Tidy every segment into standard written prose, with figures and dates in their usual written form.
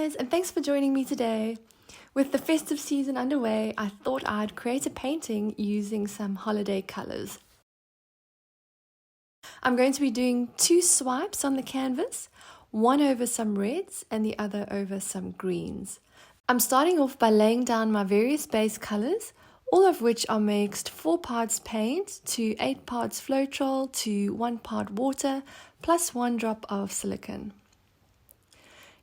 guys, and thanks for joining me today. With the festive season underway, I thought I'd create a painting using some holiday colors. I'm going to be doing 2 swipes on the canvas, one over some reds and the other over some greens. I'm starting off by laying down my various base colors, all of which are mixed 4 parts paint to 8 parts Floetrol to 1 part water plus 1 drop of silicone.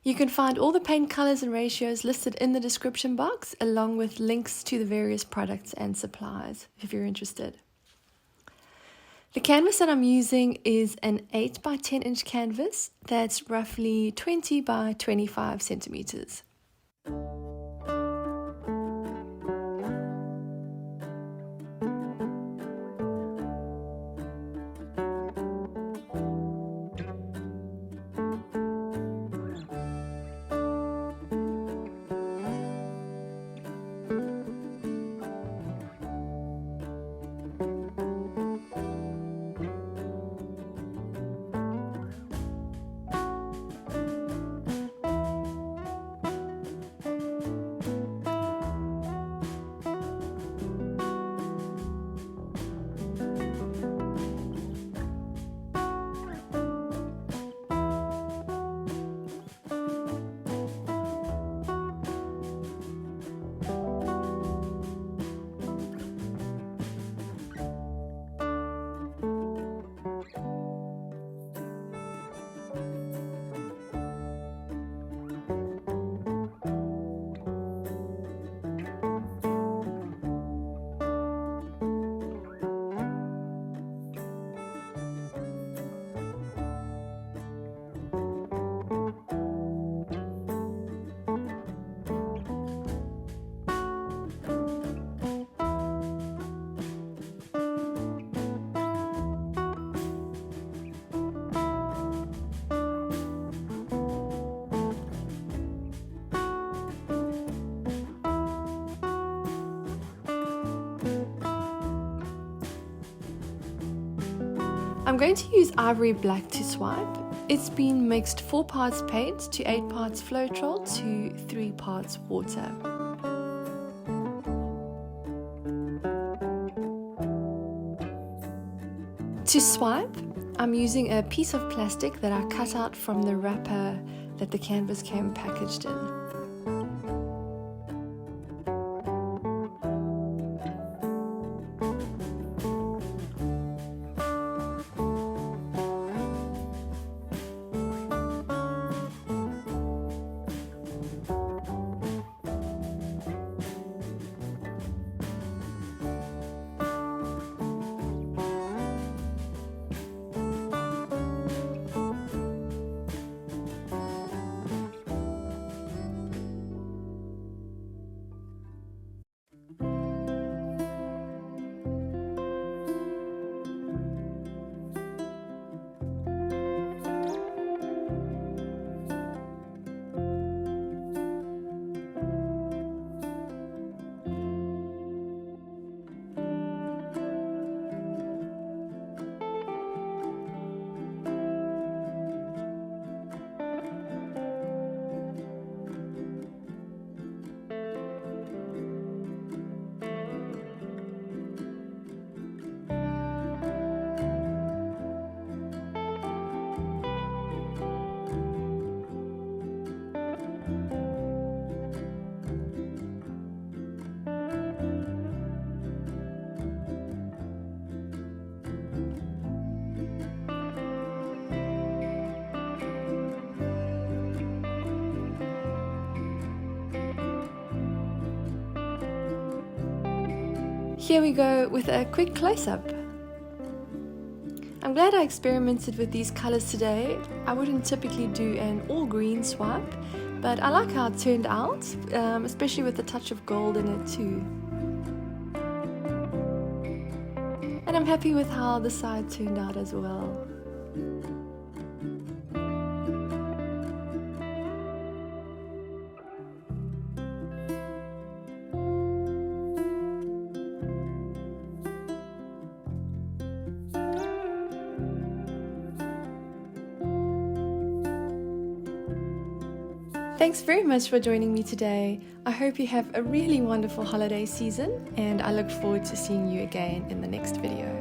You can find all the paint colors and ratios listed in the description box, along with links to the various products and supplies if you're interested. The canvas that I'm using is an 8 by 10 inch canvas that's roughly 20 by 25 centimeters. I'm going to use ivory black to swipe. It's been mixed 4 parts paint to 8 parts Floetrol to 3 parts water. To swipe, I'm using a piece of plastic that I cut out from the wrapper that the canvas came packaged in. Here we go with a quick close-up. I'm glad I experimented with these colors today. I wouldn't typically do an all-green swipe, but I like how it turned out, especially with a touch of gold in it too. And I'm happy with how the side turned out as well. Thanks very much for joining me today. I hope you have a really wonderful holiday season, and I look forward to seeing you again in the next video.